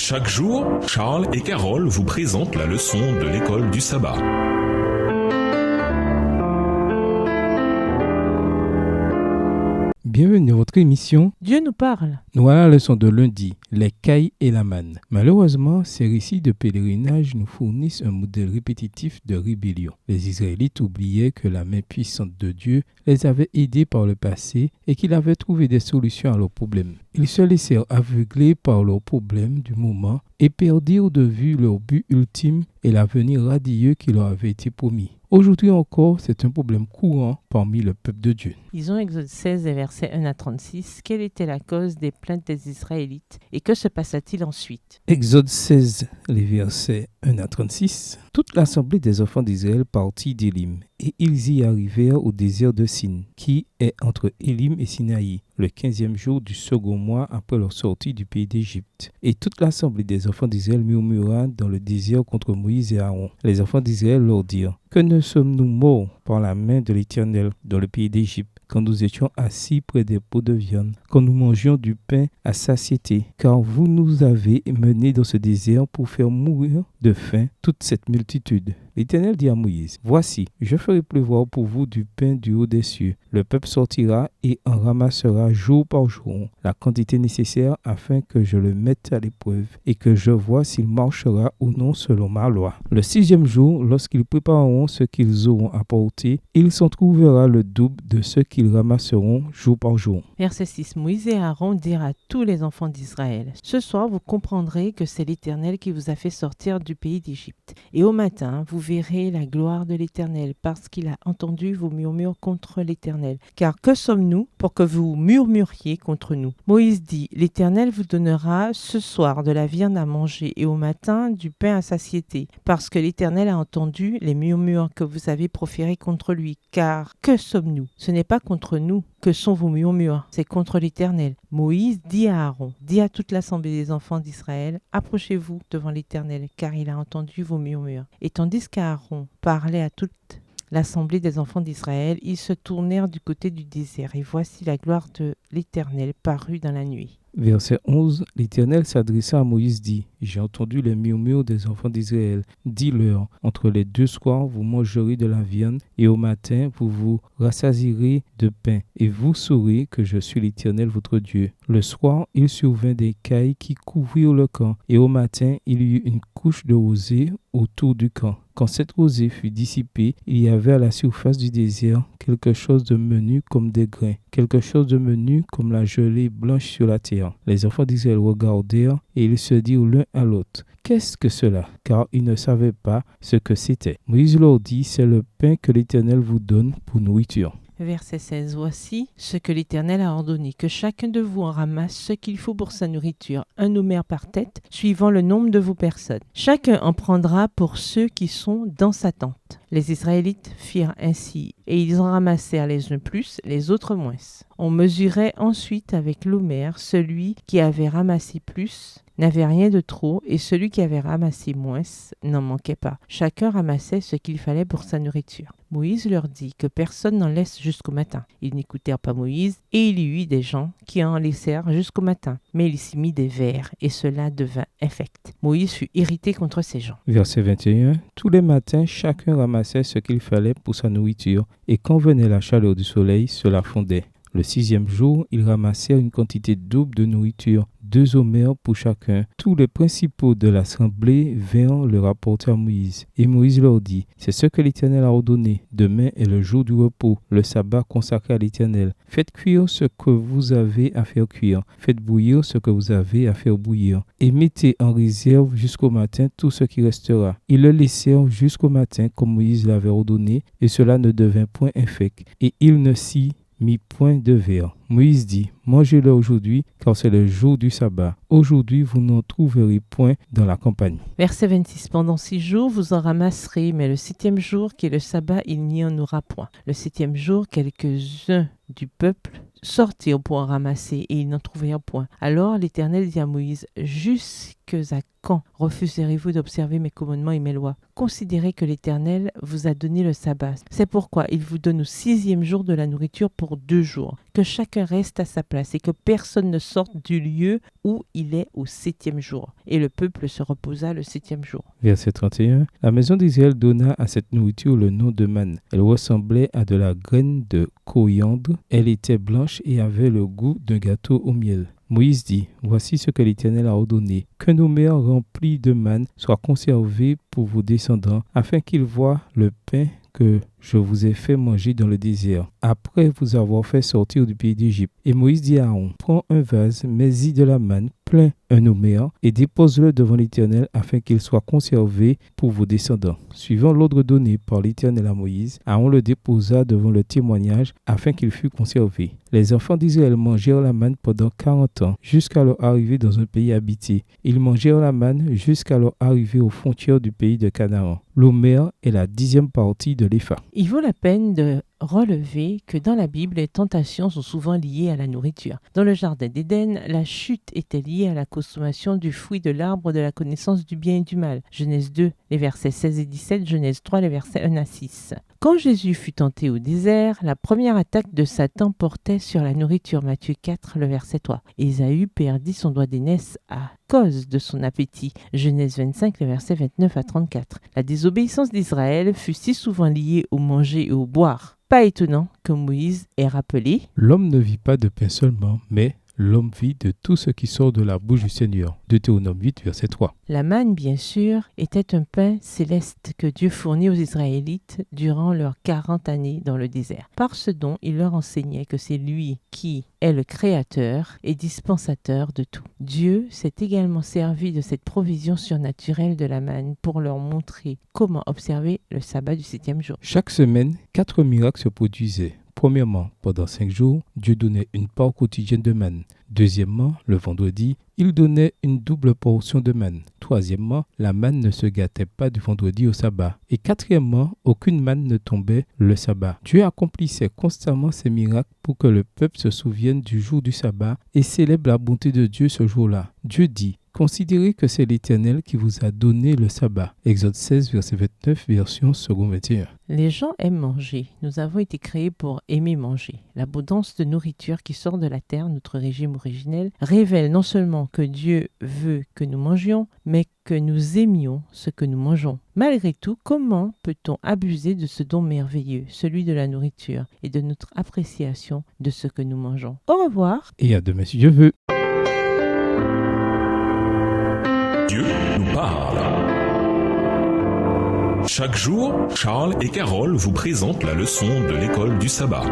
Chaque jour, Charles et Carole vous présentent la leçon de l'école du sabbat. Bienvenue à votre émission. Dieu nous parle. Voilà la leçon de lundi, les cailles et la manne. Malheureusement, ces récits de pèlerinage nous fournissent un modèle répétitif de rébellion. Les Israélites oubliaient que la main puissante de Dieu les avait aidés par le passé et qu'il avait trouvé des solutions à leurs problèmes. Ils se laissèrent aveugler par leurs problèmes du moment et perdirent de vue leur but ultime et l'avenir radieux qui leur avait été promis. Aujourd'hui encore, c'est un problème courant parmi le peuple de Dieu. Lisons Exode 16, versets 1 à 36. Quelle était la cause des plaintes des Israélites et que se passa-t-il ensuite? Exode 16, les versets 1 à 36. Toute l'assemblée des enfants d'Israël partit d'Élim, et ils y arrivèrent au désert de Sin, qui est entre Élim et Sinaï, le 15e jour du second mois après leur sortie du pays d'Égypte. Et toute l'assemblée des enfants d'Israël murmura dans le désert contre Moïse et Aaron. Les enfants d'Israël leur dirent: Que ne sommes-nous morts par la main de l'Éternel dans le pays d'Égypte, quand nous étions assis près des pots de viande, quand nous mangions du pain à satiété, car vous nous avez menés dans ce désert pour faire mourir de faim toute cette multitude. L'Éternel dit à Moïse: Voici, je ferai pleuvoir pour vous du pain du haut des cieux. Le peuple sortira et en ramassera jour par jour la quantité nécessaire afin que je le mette à l'épreuve et que je vois s'il marchera ou non selon ma loi. Le 6e jour, lorsqu'ils prépareront ce qu'ils auront apporté, il s'en trouvera le double de ce qu'ils ramasseront jour par jour. Verset 6. Moïse et Aaron dirent à tous les enfants d'Israël: Ce soir, vous comprendrez que c'est l'Éternel qui vous a fait sortir du pays d'Égypte. Et au matin, vous verrez la gloire de l'Éternel, parce qu'il a entendu vos murmures contre l'Éternel. Car que sommes-nous pour que vous murmuriez contre nous? Moïse dit: L'Éternel vous donnera ce soir de la viande à manger et au matin du pain à satiété, parce que l'Éternel a entendu les murmures que vous avez proférés contre lui. Car que sommes-nous? Ce n'est pas contre nous que sont vos murmures, c'est contre l'Éternel. Moïse dit à Aaron, dit à toute l'assemblée des enfants d'Israël: Approchez-vous devant l'Éternel, car il a entendu vos murmures. Et tandis qu'Aaron parlait à toute l'assemblée des enfants d'Israël, ils se tournèrent du côté du désert, et voici la gloire de l'Éternel parut dans la nuit. Verset 11, l'Éternel s'adressa à Moïse, dit: J'ai entendu les murmures des enfants d'Israël. Dis-leur: Entre les deux soirs, vous mangerez de la viande, et au matin, vous vous rassasierez de pain, et vous saurez que je suis l'Éternel votre Dieu. Le soir, il survint des cailles qui couvrirent le camp, et au matin, il y eut une couche de rosée autour du camp. Quand cette rosée fut dissipée, il y avait à la surface du désert quelque chose de menu comme des grains, quelque chose de menu comme la gelée blanche sur la terre. Les enfants d'Israël regardèrent et ils se dirent l'un à l'autre: Qu'est-ce que cela? Car ils ne savaient pas ce que c'était. Moïse leur dit: C'est le pain que l'Éternel vous donne pour nourriture. Verset 16. Voici ce que l'Éternel a ordonné, que chacun de vous en ramasse ce qu'il faut pour sa nourriture, un homère par tête, suivant le nombre de vos personnes. Chacun en prendra pour ceux qui sont dans sa tente. Les Israélites firent ainsi, et ils en ramassèrent les uns plus, les autres moins. On mesurait ensuite avec l'homère. Celui qui avait ramassé plus n'avait rien de trop, et celui qui avait ramassé moins n'en manquait pas. Chacun ramassait ce qu'il fallait pour sa nourriture. Moïse leur dit que personne n'en laisse jusqu'au matin. Ils n'écoutèrent pas Moïse, et il y eut des gens qui en laissèrent jusqu'au matin. Mais il s'y mit des vers, et cela devint infect. Moïse fut irrité contre ces gens. Verset 21. Tous les matins, chacun ramassait ce qu'il fallait pour sa nourriture, et quand venait la chaleur du soleil, cela fondait. Le 6e jour, ils ramassèrent une quantité double de nourriture, 2 homères pour chacun. Tous les principaux de l'assemblée vinrent le rapporter à Moïse. Et Moïse leur dit: C'est ce que l'Éternel a ordonné. Demain est le jour du repos, le sabbat consacré à l'Éternel. Faites cuire ce que vous avez à faire cuire. Faites bouillir ce que vous avez à faire bouillir. Et mettez en réserve jusqu'au matin tout ce qui restera. Ils le laissèrent jusqu'au matin comme Moïse l'avait ordonné, et cela ne devint point infect. Et il ne s'y mit point de verre. Moïse dit: Mangez-le aujourd'hui, car c'est le jour du sabbat. Aujourd'hui, vous n'en trouverez point dans la campagne. Verset 26. Pendant 6 jours, vous en ramasserez, mais le 7e jour, qui est le sabbat, il n'y en aura point. Le 7e jour, quelques-uns du peuple sortirent pour en ramasser, et ils n'en trouvèrent point. Alors l'Éternel dit à Moïse: Jusqu'à jusqu'à quand refuserez-vous d'observer mes commandements et mes lois? Considérez que l'Éternel vous a donné le sabbat. C'est pourquoi il vous donne au 6e jour de la nourriture pour 2 jours. Que chacun reste à sa place et que personne ne sorte du lieu où il est au 7e jour. Et le peuple se reposa le 7e jour. Verset 31. La maison d'Israël donna à cette nourriture le nom de manne. Elle ressemblait à de la graine de coriandre. Elle était blanche et avait le goût d'un gâteau au miel. Moïse dit, voici ce que l'Éternel a ordonné, qu'un omer rempli de manne soit conservé pour vos descendants, afin qu'ils voient le pain que je vous ai fait manger dans le désert, après vous avoir fait sortir du pays d'Égypte. Et Moïse dit à Aaron, prends un vase, mets-y de la manne, plein un omer, et dépose-le devant l'Éternel, afin qu'il soit conservé pour vos descendants. Suivant l'ordre donné par l'Éternel à Moïse, Aaron le déposa devant le témoignage, afin qu'il fût conservé. Les enfants d'Israël mangèrent la manne pendant 40 ans, jusqu'à leur arrivée dans un pays habité. Ils mangèrent la manne jusqu'à leur arrivée aux frontières du pays de Canaan. L'omer est la 10e partie de l'épha. Il vaut la peine de relever que dans la Bible, les tentations sont souvent liées à la nourriture. Dans le jardin d'Éden, la chute était liée à la consommation du fruit de l'arbre de la connaissance du bien et du mal. Genèse 2, les versets 16 et 17, Genèse 3, les versets 1 à 6. Quand Jésus fut tenté au désert, la première attaque de Satan portait sur la nourriture. Matthieu 4, le verset 3. Ésaü perdit son doigt d'aînesse à cause de son appétit. Genèse 25, les versets 29 à 34. La désobéissance d'Israël fut si souvent liée au manger et au boire. Pas étonnant que Moïse ait rappelé « L'homme ne vit pas de pain seulement, mais l'homme vit de tout ce qui sort de la bouche du Seigneur. Deutéronome 8, verset 3. La manne, bien sûr, était un pain céleste que Dieu fournit aux Israélites durant leurs 40 années dans le désert. Par ce don, il leur enseignait que c'est lui qui est le créateur et dispensateur de tout. Dieu s'est également servi de cette provision surnaturelle de la manne pour leur montrer comment observer le sabbat du 7e jour. Chaque semaine, 4 miracles se produisaient. Premièrement, pendant 5 jours, Dieu donnait une part quotidienne de manne. Deuxièmement, le vendredi, il donnait une double portion de manne. Troisièmement, la manne ne se gâtait pas du vendredi au sabbat. Et quatrièmement, aucune manne ne tombait le sabbat. Dieu accomplissait constamment ces miracles pour que le peuple se souvienne du jour du sabbat et célèbre la bonté de Dieu ce jour-là. Dieu dit, considérez que c'est l'Éternel qui vous a donné le sabbat. Exode 16, verset 29, version second 21. Les gens aiment manger. Nous avons été créés pour aimer manger. L'abondance de nourriture qui sort de la terre, notre régime originel, révèle non seulement que Dieu veut que nous mangions, mais que nous aimions ce que nous mangeons. Malgré tout, comment peut-on abuser de ce don merveilleux, celui de la nourriture, et de notre appréciation de ce que nous mangeons? Au revoir. Et à demain si Dieu veut. Dieu nous parle. Chaque jour, Charles et Carole vous présentent la leçon de l'école du sabbat.